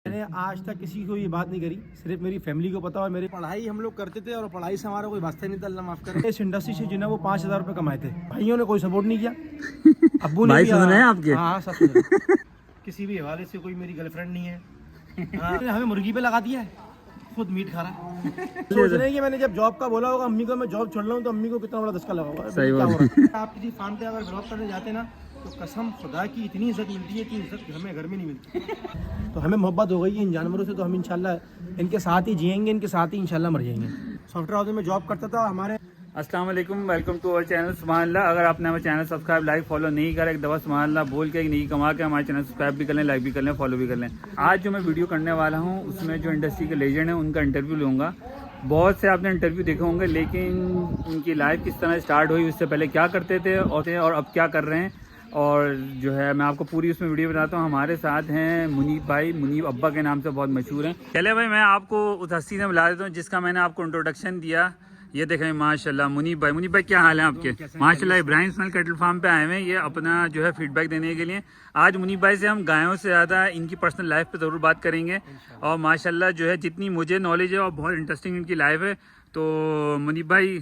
मैंने आज तक किसी को ये बात नहीं करी, सिर्फ मेरी फैमिली को पता। और मेरी पढ़ाई हम लोग करते थे और पढ़ाई से हमारा कोई वास्ता नहीं था, अल्लाह माफ करे। इस इंडस्ट्री से जिन्हें वो 5,000 रुपये कमाए थे, भाइयों ने कोई सपोर्ट नहीं किया, अब्बू ने भाई भी। सुन रहे हैं आपके? हाँ सब सुन रहे हैं। किसी भी हवाले से कोई मेरी गर्लफ्रेंड नहीं है। हाँ, हमें मुर्गी पे लगा दिया है, खुद मीट खा रहा है। सोच रहे हैं कि मैंने जब जॉब का बोला होगा अम्मी को मैं जॉब छोड़ रहा हूँ, तो अम्मी को कितना बड़ा धक्का लगा होगा। सही क्या बात हो रहा है? आप किसी फार्म पे अगर जॉब करने जाते ना, तो कसम खुदा की इतनी इज्जत मिलती है कि इज्जत हमें घर में नहीं मिलती। तो हमें मोहब्बत हो गई है इन जानवरों से, तो हम इंशाल्लाह इनके साथ ही जिएंगे, इनके साथ ही इंशाल्लाह मर जाएंगे। सॉफ्टवेयर हाउस में जॉब करता था हमारे। अस्सलाम वालेकुम, वेलकम टू अवर चैनल सुभान अल्लाह। अगर आपने हमारे चैनल सब्सक्राइब लाइक फॉलो नहीं करा, एक दफ़ा सुभान अल्लाह बोल के नहीं कमा के हमारे चैनल सब्सक्राइब भी कर लें, लाइक भी कर लें, फॉलो भी कर लें। आज जो मैं वीडियो करने वाला हूँ उसमें जो इंडस्ट्री के लेजेंड हैं उनका इंटरव्यू लूँगा। बहुत से आपने इंटरव्यू देखे होंगे, लेकिन उनकी लाइफ किस तरह स्टार्ट हुई, उससे पहले क्या करते थे और अब क्या कर रहे हैं, और जो है मैं आपको पूरी उसमें वीडियो बताता हूँ। हमारे साथ हैं मुनीब भाई, मुनीब अब्बा के नाम से बहुत मशहूर हैं। चले भाई, मैं आपको उस हस्ती से बुला देता हूँ जिसका मैंने आपको इंट्रोडक्शन दिया। ये देखें माशाल्लाह मुनीब भाई। मुनीब भाई क्या हाल है आपके? माशाल्लाह इब्राहिम इस्माइल कैटल फार्म पे आए हुए हैं ये अपना जो है फीडबैक देने के लिए। आज मुनीब भाई से हम गायों से ज़्यादा इनकी पर्सनल लाइफ पे ज़रूर बात करेंगे, और माशाल्लाह जो है जितनी मुझे नॉलेज है और बहुत इंटरेस्टिंग इनकी लाइफ है। तो मुनीब भाई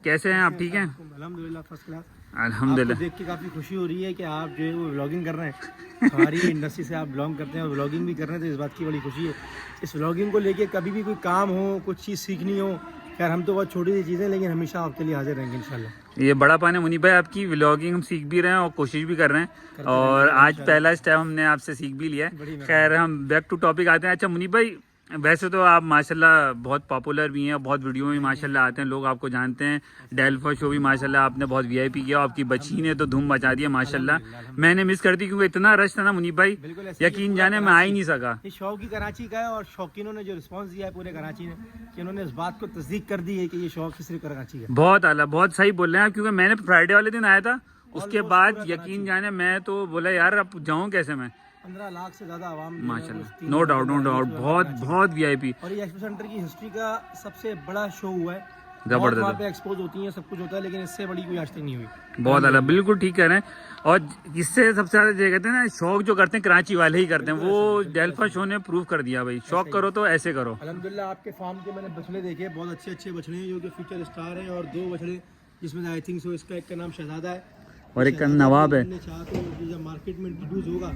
कैसे हैं आप? ठीक हैं अल्हम्दुलिल्लाह, फर्स्ट क्लास। अल्हम्दुलिल्लाह। देख के काफ़ी खुशी हो रही है कि आप जो है वो व्लॉगिंग कर रहे हैं, हमारी इंडस्ट्री से आप बिलोंग करते हैं और व्लॉगिंग भी कर रहे हैं, तो इस बात की बड़ी खुशी है। इस व्लॉगिंग को लेके कभी भी कोई काम हो, कुछ चीज़ सीखनी हो, खैर हम तो बहुत छोटी सी चीज़ें, लेकिन हमेशा आपके लिए हाजिर रहेंगे इंशाल्लाह। ये बड़ा पान है मुनीब भाई, आपकी व्लॉगिंग हम सीख भी रहे हैं और कोशिश भी कर रहे हैं, और आज पहला स्टेप हमने आपसे सीख भी लिया है। खैर हम बैक टू टॉपिक आते हैं। अच्छा मुनीब भाई, वैसे तो आप माशाल्लाह बहुत पॉपुलर भी हैं, बहुत वीडियो में माशाल्लाह आते हैं, लोग आपको जानते हैं। डेल्फा शो भी माशाल्लाह आपने बहुत वीआईपी किया, आपकी बच्ची ने तो धूम मचा दिया माशाल्लाह। मैंने मिस कर दी क्योंकि इतना रश था ना मुनीब भाई, यकीन जाने मैं आ ही नहीं सका। ये शौक ही कराची का है, और शौकीनों ने जो रिस्पांस दिया है पूरे कराची ने, कि उन्होंने इस बात को तस्दीक कर दी है कि ये शौक ही सिर्फ कराची का। बहुत आला, बहुत सही बोल रहे हैं आप, क्योंकि मैंने फ्राइडे वाले दिन आया था, उसके बाद यकीन जाने मैं तो बोला यार अब जाऊँ कैसे मैं। 15 लाख से ज्यादा आवाम माशाल्लाह, नो डाउट नो डाउट, बहुत बहुत वीआईपी। और ये एक्सपो सेंटर की हिस्ट्री का सबसे बड़ा शो हुआ है। जबरदस्त। वहाँ पे एक्सपोज होती है, सब कुछ होता है, लेकिन इससे बड़ी कोई आज तक नहीं हुई। बहुत अलग, बिल्कुल ठीक कह रहे हैं। और इससे सबसे ज्यादा जो कहते हैं ना, शौक जो करते हैं कराची वाले ही करते हैं, वो डेल्फा शो ने प्रूव कर दिया भाई, शौक करो तो ऐसे करो। अल्हम्दुलिल्लाह आपके फार्म के मैंने बछड़े देखे, बहुत अच्छे अच्छे बछड़े हैं जो कि फ्यूचर स्टार हैं, और 2 बछड़े जिसमें आई थिंक सो इसका एक का नाम शहजादा है और एक का नवाब है। चाह तो जब मार्केट में इंट्रोड्यूस होगा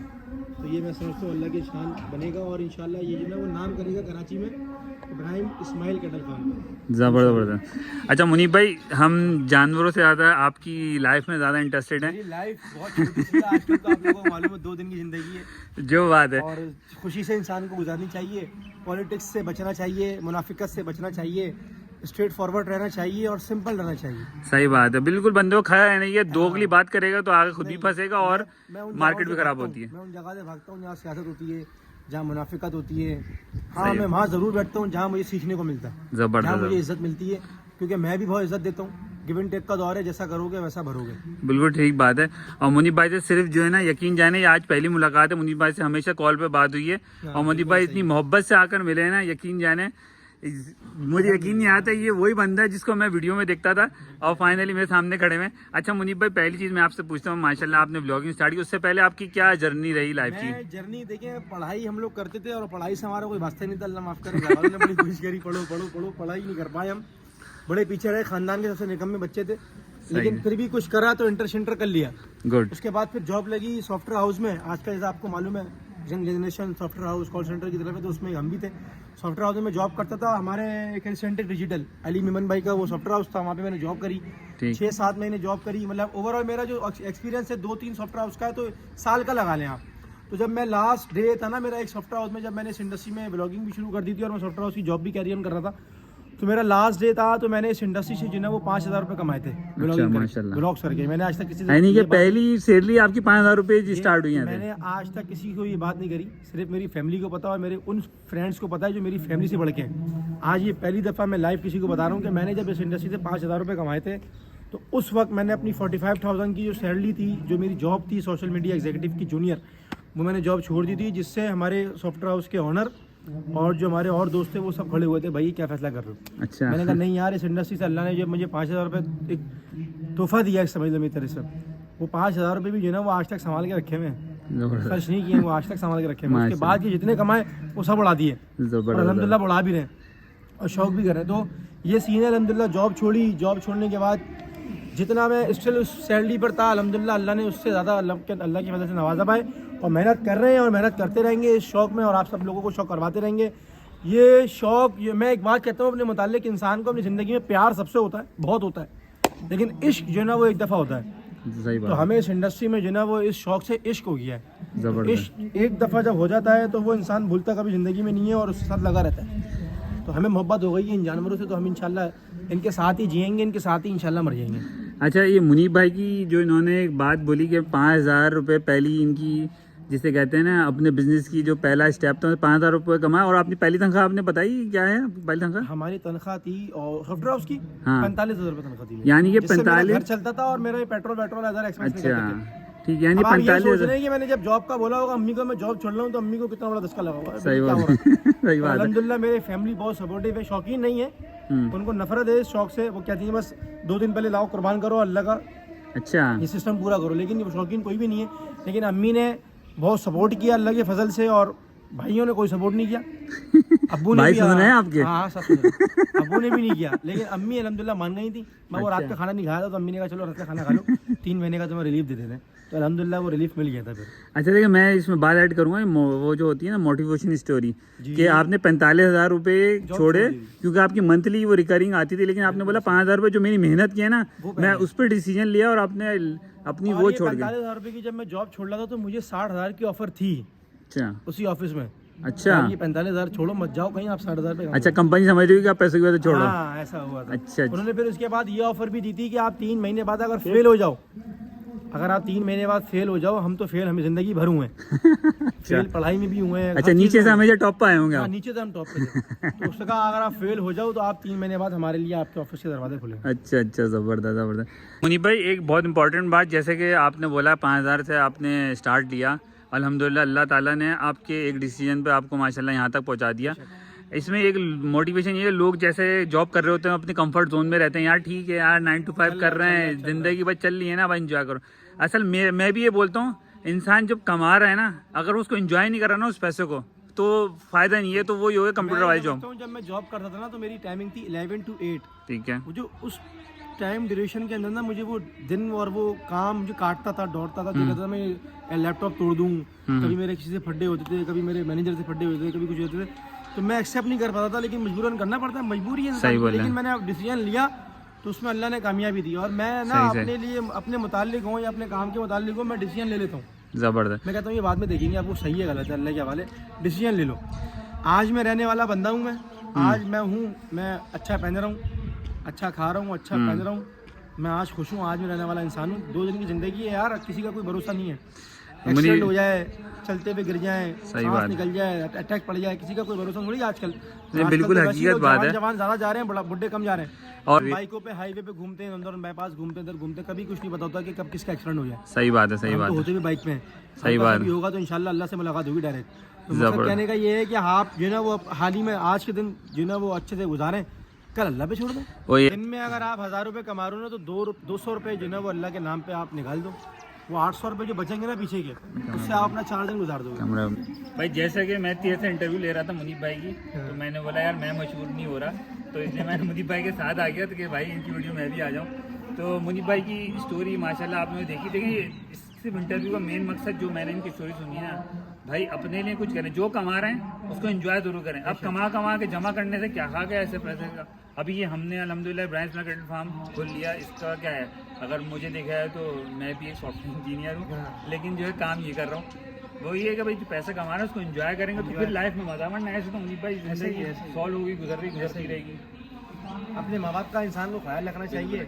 तो ये मैं समझता हूँ अल्लाह के शान बनेगा, और इंशाल्लाह ये जो है वो नाम करेगा कराची में इब्राहिम इस्माइल कैटल फार्म। जबरदस्त। अच्छा मुनीब भाई, हम जानवरों से ज़्यादा आपकी लाइफ में ज़्यादा इंटरेस्टेड हैं। मेरी लाइफ बहुत छोटी सी है, आजकल तो आप लोगों को मालूम है 2 दिन की ज़िंदगी है, जो बात है, और खुशी से इंसान को गुजारनी चाहिए। पॉलिटिक्स से बचना चाहिए, मुनाफिकत से बचना चाहिए, स्ट्रेट फॉरवर्ड रहना चाहिए और सिंपल रहना चाहिए। सही बात है, बिल्कुल। बंदे को खड़ा रहना चाहिए, दोगली बात करेगा तो आगे खुद भी फंसेगा और मार्केट भी खराब होती है। मैं उन जगह से भागता हूँ जहाँ सियासत होती है, जहाँ मुनाफिकत होती है। हाँ, मैं वहाँ ज़रूर बैठता हूँ जहाँ मुझे सीखने को मिलता है, जहाँ मुझे इज्जत मिलती है, क्योंकि मैं भी बहुत इज्जत देता हूँ। गिव एंड टेक का दौर है, जैसा करोगे वैसा भरोगे। बिल्कुल ठीक बात है। और मुनीब भाई से सिर्फ जो है ना, यकीन जाने आज पहली मुलाकात है, मुनीब भाई से हमेशा कॉल पे बात हुई है, और मुनीब भाई इतनी मोहब्बत से आकर मिले हैं ना, यकीन जाने मुझे यकीन नहीं आता ये वही बंदा है जिसको मैं वीडियो में देखता था, और फाइनली मेरे सामने खड़े हुए। अच्छा मुनीब भाई, पहली चीज़ मैं आपसे पूछता हूँ, माशाल्लाह आपने व्लॉगिंग स्टार्ट की, उससे पहले आपकी क्या जर्नी रही लाइफ की? जर्नी देखिए, पढ़ाई हम लोग करते थे और पढ़ाई से हमारा कोई वास्ता नहीं था, अल्लाह माफ करे। घर वालों ने बड़ी कोशिश करी, पढ़ो पढ़ो पढ़ो, पढ़ाई नहीं कर पाए हम, बड़े पीछे रहे, खानदान के सबसे निकम्मे बच्चे थे, लेकिन फिर भी कुछ करा तो इंटर कर लिया। गुड। उसके बाद फिर जॉब लगी सॉफ्टवेयर हाउस में। आज का जैसा आपको मालूम है young generation software house call centre की तरफ है, तो उसमें हम भी थे। सॉफ्टवेयर हाउस में जॉब करता था, हमारे एक एसेंटेक डिजिटल अली मिमन भाई का वो सॉफ्टवेयर हाउस था, वहाँ पे मैंने जॉब करी, 6-7 महीने जॉब करी। मतलब ओवरऑल मेरा जो एक्सपीरियंस है 2-3 सॉफ्टवेयर हाउस का है, तो साल का लगा लें आप। तो जब मैं लास्ट डे था ना मेरा एक सॉफ्टवेयर हाउस में, जब मैंने इस इंडस्ट्री में ब्लॉगिंग भी शुरू कर दी थी और मैं सॉफ्टवेयर हाउस की जॉब भी कैरी ऑन कर रहा था, तो मेरा लास्ट डे था, तो मैंने इस इंडस्ट्री से जिन्हें वो 5,000 रुपये कमाए थे ब्लॉग्स करके। मैंने आज तक किसी से पहली सैलरी आपकी 5,000 रुपये स्टार्ट हुई है। मैंने आज तक किसी को ये बात नहीं करी, सिर्फ मेरी फैमिली को पता और मेरे उन फ्रेंड्स को पता है जो मेरी फैमिली से बढ़ के हैं। आज ये पहली दफ़ा मैं लाइव किसी को बता रहा हूँ कि मैंने जब इस इंडस्ट्री से 5,000 रुपये कमाए थे, तो उस वक्त मैंने अपनी 45,000 की जो सैलरी थी, जो मेरी जॉब थी सोशल मीडिया एग्जीक्यूटिव की जूनियर, वो मैंने जॉब छोड़ दी थी, जिससे हमारे सॉफ्टवेयर हाउस के ऑनर और जो हमारे और दोस्त थे वो सब खड़े हुए थे, भाई क्या फैसला कर रहे हो। अच्छा। मैंने कहा नहीं यार, इस इंडस्ट्री से अल्लाह ने जो मुझे 5,000 रुपये एक तोहफा दिया है, समझ लो मेरी तरह से, वो 5,000 रुपये भी जो है ना वो आज तक संभाल के रखे हुए हैं। जबरदस्त खर्च नहीं किए, वो आज तक संभाल के रखे हैं। उसके माशाल्लाह। बाद ये जितने कमाए वो सब उड़ा दिए, और जबरदस्त। अल्हम्दुलिल्लाह बढ़ा भी रहे हैं और शौक भी कर रहे हैं। तो ये सीन है अल्हम्दुलिल्लाह। जॉब छोड़ी, जॉब छोड़ने के बाद जितना मैं स्टिल उस सैलरी पर था, अल्हम्दुलिल्लाह अल्लाह ने उससे ज़्यादा अल्लाह की वजह से नवाजा पाए, और मेहनत कर रहे हैं और मेहनत करते रहेंगे इस शौक़ में, और आप सब लोगों को शौक़ करवाते रहेंगे। ये शौक़, ये मैं एक बात कहता हूँ अपने मुताल्लिक, इंसान को अपनी ज़िंदगी में प्यार सबसे होता है, बहुत होता है, लेकिन इश्क जो है ना वो एक दफ़ा होता है। सही तो बात, हमें इस इंडस्ट्री में जो है ना वो इस शौक़ से इश्क हो गया है। जबरदस्त। इश्क एक दफ़ा जब हो जाता है तो वो इंसान भूलता कभी ज़िंदगी में नहीं है और उसके साथ लगा रहता है। तो हमें मोहब्बत हो गई है इन जानवरों से, तो हम इंशाल्लाह इनके साथ ही जिएंगे, इनके साथ ही इंशाल्लाह मर जाएंगे। अच्छा, ये मुनीब भाई की जो इन्होंने एक बात बोली कि 5,000 रुपये पहली इनकी, जिसे कहते हैं ना अपने बिजनेस की जो पहला स्टेप था, 5,000 रुपये कमाया, और अपनी पहली तनख्वाह आपने बताई क्या है पहली तनख्वाह? हमारी तनख्वाह थी और सॉफ्टवेयर हाउस की हाँ। 45,000 रुपये तनख्वाह थी, यानी कि जिससे मेरा 45 घर चलता था और मेरा ये पेट्रोल हज़ार एक्सपेंस अच्छा निकलते थे। ठीक, यानी अब आप ये सोच 45,000। रहे हैं कि मैंने जब जॉब का बोला होगा अम्मी को मैं जॉब छोड़ रहा हूँ, तो अम्मी को कितना बड़ा धक्का लगा होगा। सही क्या बात हो रहा है? सही तो बात है। अल्हम्दुलिल्लाह मेरी फैमिली बहुत सपोर्टिव है, शौकीन नहीं है, उनको नफरत है इस शौक से। वो कहती है बस 2 दिन पहले लाओ कुर्बान करो अल्लाह का, अच्छा, ये सिस्टम पूरा करो, लेकिन वो शौकीन कोई भी नहीं है। लेकिन अम्मी ने बहुत सपोर्ट किया अल्लाह के फजल से, और भाइयों ने कोई सपोर्ट नहीं किया। अब्बू ने भाई भी, सुन रहे हैं आपके? हाँ सब सुन रहे हैं। अब्बू ने भी नहीं किया, लेकिन अम्मी अल्हम्दुलिल्लाह मान गई थी। मैं वो रात अच्छा। का खाना नहीं खाया था, तो अम्मी ने कहा चलो रात का खाना खा लो, 3 महीने का तुम्हें रिलीफ दे देते हैं। तो अल्हम्दुलिल्लाह वो रिलीफ मिल गया था फिर। अच्छा देखिए, मैं इसमें बात ऐड करूँगा, वो जो होती है ना मोटिवेशन स्टोरी, जी। कि आपने 45,000 रुपये जॉब छोड़े छोड़ दी। क्योंकि आपकी मंथली वो रिकरिंग आती थी, लेकिन आपने बोला 5,000 रुपये जो मेरी मेहनत की है ना, वो मैं उस पर डिसीजन लिया और आपने अपनी वो छोड़ दिया। 45,000 रुपये की जब मैं जॉब छोड़ रहा था तो मुझे 60,000 की ऑफर थी अच्छा उसी ऑफिस में। अच्छा ये 45,000 छोड़ो, मत जाओ कहीं, आप 60,000 पे अच्छा, कंपनी समझ रही है कि आप पैसे की वजह से छोड़ो। हाँ ऐसा हुआ था। अच्छा, अच्छा। उन्होंने फिर उसके बाद ये ऑफर भी दी थी कि आप 3 महीने बाद अगर फेल हो जाओ, अगर आप 3 महीने बाद फेल हो जाओ, हम तो फेल हमें जिंदगी भर हुए हैं, फेल पढ़ाई में भी हुए हैं। अच्छा, नीचे से हमेशा टॉप पे आए होंगे हाँ, आप? नीचे से हम टॉप पे थे। तो उसने कहा अगर आप फेल हो जाओ तो आप 3 महीने बाद हमारे लिए आपके ऑफिस के दरवाजे खुले। अच्छा अच्छा, ज़बरदस्त ज़बरदस्त। मुनीब भाई, एक बहुत इंपॉर्टेंट बात, जैसे कि आपने बोला 5,000 से आपने स्टार्ट लिया, अल्हम्दुलिल्लाह अल्लाह ताला ने आपके एक डिसीजन पे आपको माशाल्लाह यहाँ तक पहुँचा दिया। इसमें एक मोटिवेशन ये है, लोग जैसे जॉब कर रहे होते हैं अपने कंफर्ट जोन में रहते हैं, यार ठीक है यार 9 to 5 कर रहे हैं, ज़िंदगी बस चल रही है ना, भाई इंजॉय करो। असल मैं भी ये बोलता हूँ, इंसान जब कमा रहा है ना, अगर उसको इंजॉय नहीं कर रहा ना उस पैसे को, तो फ़ायदा नहीं है। तो वो ये कंप्यूटर वाली जॉब। जब मैं जॉब करता था ना तो मेरी टाइमिंग थी 11 to 8। ठीक है, मुझे उस टाइम ड्यूरेशन के अंदर ना मुझे वो दिन और वो काम मुझे काटता था, दौड़ता था, कहता था मैं लैपटॉप तोड़ दूँ, कभी मेरे किसी से फड्डे होते थे, कभी मेरे मैनेजर से फड्डे होते थे, कभी कुछ होते थे, तो मैं एक्सेप्ट नहीं कर पाता था, लेकिन मजबूरन करना पड़ता है, मजबूरी है इंसान की। लेकिन मैंने डिसीजन लिया तो उसमें अल्लाह ने कामयाबी दी, और मैं ना अपने लिए अपने मुताल्लिक हूँ या अपने काम के मुताल्लिक हूँ, मैं डिसीजन ले लेता हूँ। ज़बरदस्त। मैं कहता हूँ ये बाद में देखेंगे आपको सही है गलत है, अल्लाह के हवाले, डिसीजन ले लो। आज मैं रहने वाला बंदा हूँ, मैं आज मैं हूँ, मैं अच्छा पहन रहा हूँ, अच्छा खा रहा हूँ, अच्छा पहन रहा हूँ, मैं आज खुश हूँ, आज मैं रहने वाला इंसान हूँ। 2 दिन की ज़िंदगी है यार, किसी का कोई भरोसा नहीं है, एक्सीडेंट हो जाए, चलते हुए गिर जाए, सांस निकल जाए, अटैक पड़ जाए, किसी का कोई भरोसा थोड़ी आजकल। बिल्कुल हकीकत बात है। जवान ज़्यादा जा रहे हैं, बड़ा बुढ़े कम जा रहे हैं, और बाइकों पे हाईवे पे घूमते हैं, अंदर बाईपास घूमते हैं, इधर घूमते, कभी कुछ नहीं पता होता कि कब किसका एक्सीडेंट हो जाए। सही बात है, सही हम बात तो है, होते भी बाइक में, सही बात भी होगा तो इंशाल्लाह अल्लाह से मुलाकात होगी डायरेक्ट। तो मतलब कहने का ये है कि आप जो ना वो हाल ही में आज के दिन जो ना वो अच्छे से गुजारें, कल अल्लाह पे छोड़ दो। दिन में अगर आप 1,000 रुपये कमा रहे हो ना, तो 200 रुपये जो ना वो अल्लाह के नाम पे आप निकाल दो, वो 800 रुपये जो बचेंगे ना पीछे के, उससे आप अपना 4 दिन गुजार दोगे। भाई जैसे कि मैं तेरे से इंटरव्यू ले रहा था मुनीब भाई की, तो मैंने बोला यार मैं मशहूर नहीं हो रहा, तो इसलिए मैंने मुनीब भाई के साथ आ गया तो कि भाई इनकी वीडियो में भी आ जाऊँ। तो मुनीब भाई की स्टोरी माशाल्लाह आपने देखी। देखिए, सिर्फ इंटरव्यू का मेन मकसद जो मैंने इनकी स्टोरी सुनी है ना, भाई अपने लिए कुछ करें, जो कमा रहे हैं उसको एंजॉय जरूर करें। अब कमा के जमा करने से क्या खा गया ऐसे पैसे का। अभी ये हमने अल्हम्दुलिल्लाह ब्रांच मार्केट फार्म खोल लिया, इसका क्या है, अगर मुझे देखा है तो मैं भी एक सॉफ्टवेयर इंजीनियर हूँ, लेकिन जो है काम ये कर रहा हूँ, वो ये है कि भाई जो पैसे कमा रहे हैं उसको एंजॉय करेंगे तो फिर लाइफ में मजा वरना ऐसे तो मुनीब भाई जिंदगी सॉल्व होगी, गुजरती रहेगी। अपने माँ बाप का इंसान को ख्याल रखना चाहिए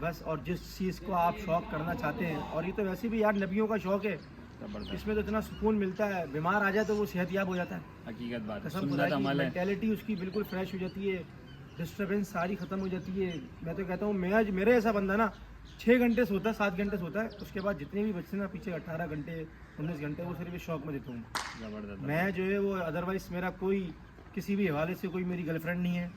बस, और जिस चीज़ को आप शौक करना चाहते हैं, और ये तो वैसे भी यार नबियों का शौक है, इसमें तो इतना सुकून मिलता है, बीमार आ जाए तो वो सेहतयाब हो जाता है। हकीकत बात है, कसम सुन्नत खुदा की, अमल है। मेंटालिटी उसकी बिल्कुल फ्रेश हो जाती है, डिस्टर्बेंस सारी खत्म हो जाती है। मैं तो कहता हूँ मेरे ऐसा बंदा ना 6 घंटे सोता है, 7 घंटे सोता है, उसके बाद जितने भी बच्चे ना पीछे 18 घंटे 19 घंटे वो सिर्फ इस शौक में देता हूँ। जबरदस्त। मैं जो है वो अदरवाइज मेरा कोई किसी भी हवाले से कोई मेरी गर्लफ्रेंड नहीं है,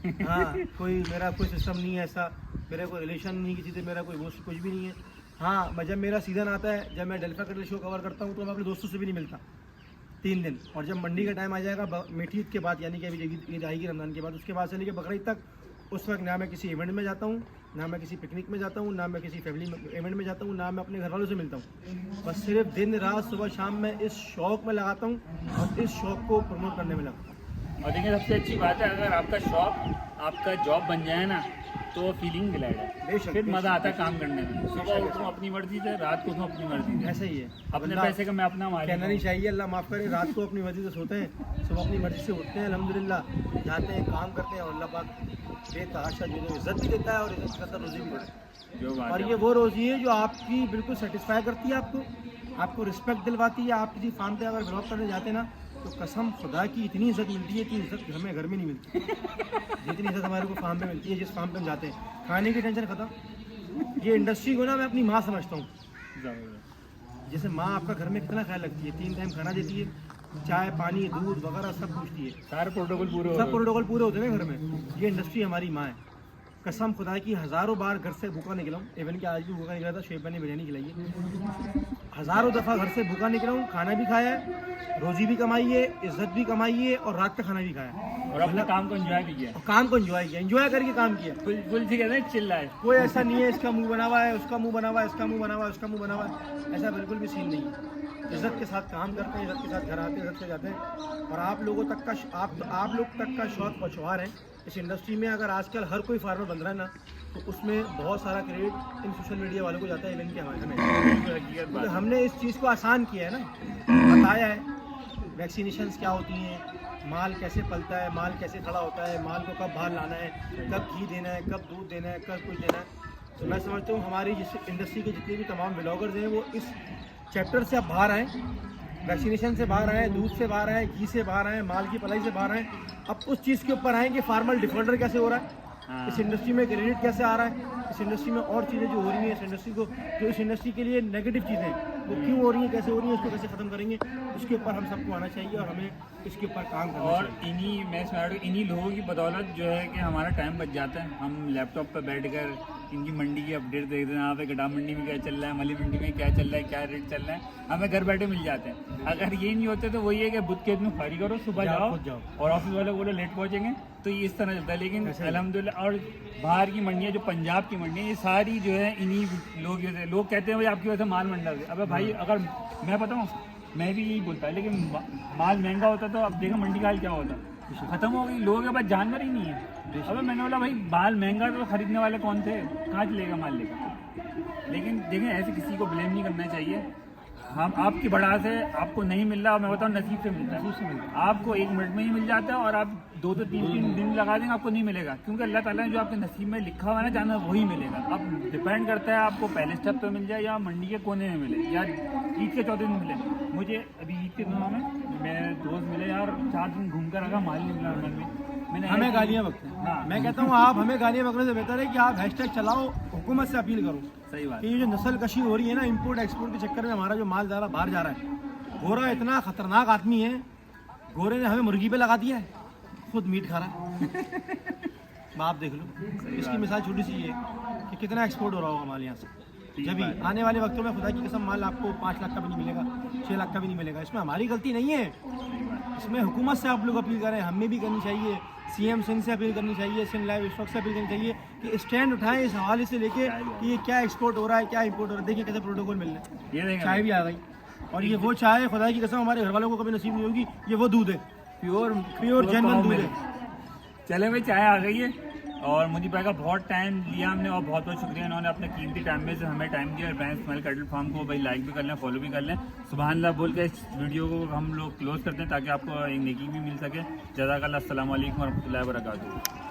हाँ कोई मेरा कोई सिस्टम नहीं है ऐसा, मेरा कोई रिलेशन नहीं किसी से, मेरा कोई वो कुछ भी नहीं है। हाँ, जब मेरा सीज़न आता है, जब मैं डेल्फा कटल शो कवर करता हूँ तो मैं अपने दोस्तों से भी नहीं मिलता 3 दिन। और जब मंडी का टाइम आ जाएगा मीठी ईद के बाद, यानी कि अभी ईद आएगी रमज़ान के बाद, उसके बाद से लेकर बकरीद तक, उस वक्त ना मैं किसी इवेंट में जाता हूँ, ना मैं किसी पिकनिक में जाता हूँ, ना मैं किसी फैमिली इवेंट में जाता हूँ, ना मैं अपने घर वालों से मिलता हूँ। बस सिर्फ दिन रात सुबह शाम मैं इस शौक़ में लगाता हूँ और इस शौक़ को प्रमोट करने में लगता हूँ। और देखिए सबसे अच्छी बात है, अगर आपका शॉप आपका जॉब बन जाए ना तो फीलिंग दिलाएगा, बेशक, फिर मज़ा आता है बेशक। काम करने में। सुबह उठूँ अपनी मर्जी से, रात को उठूँ अपनी मर्जी से, ऐसा ही है, अपने अल्लाह पैसे का मैं अपना मालिक कहना हूँ। नहीं चाहिए, अल्लाह माफ़ करे। रात को अपनी मर्जी से सोते हैं, सुबह अपनी मर्जी से उठते हैं, अल्हम्दुलिल्लाह जाते हैं, काम करते हैं और अल्लाह पाक बेतहाशा जो है इज़्ज़त भी देता है और इज़्ज़त के साथ रोज़ी भी देता है। जो बात और है ये वो रोज़ी है जो आपकी बिल्कुल सेटिस्फाई करती है, आपको रिस्पेक्ट दिलवाती है। आप किसी फार्म पे अगर जॉब करने जाते हैं ना, तो कसम खुदा की इतनी इज़्ज़त मिलती है कि इज़्ज़त घर में नहीं मिलती जितनी इज़्ज़त हमारे को फार्म पे मिलती है। जिस फार्म पे हम जाते हैं, खाने की टेंशन ख़त्म। ये इंडस्ट्री को ना मैं अपनी माँ समझता हूँ। ज़रूर। जैसे माँ आपका घर में कितना ख्याल रखती है, 3 टाइम खाना देती है, चाय पानी दूध वगैरह सब पूछती है, सारे प्रोटोकॉल पूरे हो सब गए। प्रोटोकॉल पूरे होते हैं ना घर में। ये इंडस्ट्री हमारी माँ है। कसम खुदा की हज़ारों बार घर से भूखा निकला हूँ, इवन कि आज भी भूखा निकला था, शेफ ने बिरयानी खिलाई है। हज़ारों दफ़ा घर से भूखा निकला हूँ, खाना भी खाया है, रोज़ी भी कमाई है, इज़्ज़त भी कमाई है और रात का खाना भी खाया है। और अपने काम को एंजॉय भी किया, और काम को एंजॉय किया, एंजॉय करके काम किया। फुल ठीक है, चिल्ला है। कोई ऐसा नहीं है इसका मुंह बना हुआ है, उसका मुंह बना हुआ है, इसका मुंह बना हुआ है, उसका मुंह बना हुआ है, ऐसा बिल्कुल भी सीन नहीं है। इज़्ज़त के साथ काम करते हैं, इज़्ज़त के साथ घर आते हैं, इज़्ज़त से जाते हैं। और आप लोगों तक का आप लोग तक का शौक पछुआर है इस इंडस्ट्री में। अगर आजकल हर कोई फार्मर बन रहा है ना, तो उसमें बहुत सारा क्रेडिट इन सोशल मीडिया वालों को जाता है, इवन के हमें। तो हमने इस चीज़ को आसान किया है ना, बताया है वैक्सीनेशंस क्या होती हैं, माल कैसे पलता है, माल कैसे खड़ा होता है, माल को कब बाहर लाना है, कब घी देना है, कब दूध देना है, कब कुछ देना है। तो मैं समझता हूँ हमारी जिस इंडस्ट्री के जितने भी तमाम ब्लॉगर्स हैं वो इस चैप्टर से अब बाहर आए, वैक्सीनेशन से बाहर आए, दूध से बाहर आए, घी से बाहर आए, माल की पलाई से बाहर आए। अब उस चीज़ के ऊपर आए कि फार्मर डिफॉल्टर कैसे हो रहा है, इस इंडस्ट्री में क्रेडिट कैसे आ रहा है, इस इंडस्ट्री में और चीज़ें जो हो रही हैं इस इंडस्ट्री को, जो इस इंडस्ट्री के लिए नेगेटिव चीज़ें वो क्यों हो रही हैं, कैसे हो रही हैं, उसको कैसे ख़त्म करेंगे, उसके ऊपर हम सबको आना चाहिए और हमें इसके ऊपर काम करना और चाहिए। इन्हीं लोगों की बदौलत जो है कि हमारा टाइम बच जाता है। हम लैपटॉप पर बैठकर इनकी मंडी की अपडेट देखते हैं, यहाँ पे गड्ढा मंडी में क्या चल रहा है, मली मंडी में क्या चल रहा है, क्या रेट चल रहा है, हमें घर बैठे मिल जाते हैं। अगर ये नहीं होते तो वही है कि बुध खेत में खाली करो, सुबह जाओ और ऑफिस वाले बोलो लेट पहुँचेंगे, तो ये इस तरह चलता है। लेकिन अल्हम्दुलिल्लाह, और बाहर की मंडियाँ जो पंजाब की मंडी है, ये सारी जो है इन्हीं लोग कहते हैं भाई आपकी वजह से माल मंडा है। अब भाई अगर मैं बताऊँ, मैं भी यही बोलता है, लेकिन माल महंगा होता तो अब देखो मंडी का हाल क्या होता, खत्म हो गई, लोगों के पास जानवर ही नहीं है। अब मैंने बोला भाई माल महंगा तो खरीदने वाले कौन थे, कहाँ चलेगा माल लेकर। लेकिन देखें ऐसे किसी को ब्लेम नहीं करना चाहिए। हम आपकी बढ़ास है, आपको नहीं मिल रहा, मैं बताऊँ नसीब से मिलता है। आपको 1 मिनट में ही मिल जाता है और आप 2-3 दिन लगा देंगे, आपको नहीं मिलेगा, क्योंकि अल्लाह ताला ने जो आपके नसीब में लिखा हुआ है ना जाना, वही मिलेगा। अब डिपेंड करता है आपको पहले स्टेप पे मिल जाए या मंडी के कोने में मिले या ईद के चौथे दिन मिले। मुझे अभी ईद के दिनों में मेरे दोस्त मिले यार, 4 दिन घूम कर आगा, माल नहीं मिला मन में। मैंने हमें गालियाँ बकते हैं। हाँ। मैं कहता हूँ आप हमें गालियाँ बकने से बेहतर है कि आप हैशटैग चलाओ, हुकूमत से अपील करो सही बात कि ये जो नस्ल कशी हो रही है ना, इंपोर्ट एक्सपोर्ट के चक्कर में हमारा जो माल जा रहा बाहर जा रहा है। गोरा इतना खतरनाक आदमी है, गोरे ने हमें मुर्गी पे लगा दिया है, खुद मीट खा रहा है। आप देख लो, इसकी मिसाल छोटी सी ये है कि कितना एक्सपोर्ट हो रहा होगा माल यहाँ से। जब भी आने वाले वक्तों में खुदा की कसम माल आपको 5 लाख का भी नहीं मिलेगा, 6 लाख का भी नहीं मिलेगा। इसमें हमारी गलती नहीं है, इसमें हुकूमत से आप लोग अपील करें, हमें भी करनी चाहिए, सीएम सिंह से अपील करनी चाहिए, सिंध लाइव स्टॉक से अपील करनी चाहिए कि स्टैंड उठाएं इस हवाले से लेके कि ये क्या एक्सपोर्ट हो रहा है, क्या इंपोर्ट हो रहा है। देखिए कैसे प्रोटोकॉल मिल रहे हैं, चाय भी आ गई और ये वो चाय खुदा की कसम हमारे घर वालों को कभी नसीब नहीं होगी। ये वो दूध है, प्योर जेन्युइन दूध है। चले भाई, चाय आ गई है और मुझे भाई का बहुत टाइम लिया हमने और बहुत बहुत शुक्रिया, इन्होंने अपने कीमती टाइम में से हमें टाइम दिया। ब्रांड स्माइल कैटल फार्म को भाई लाइक भी कर लें, फॉलो भी कर लें। सुभान अल्लाह बोल के इस वीडियो को हम लोग क्लोज करते हैं ताकि आपको एक नेकी भी मिल सके। जज़ाकल्लाह, अस्सलाम वालेकुम व रहमतुल्लाहि व बरकातुहू।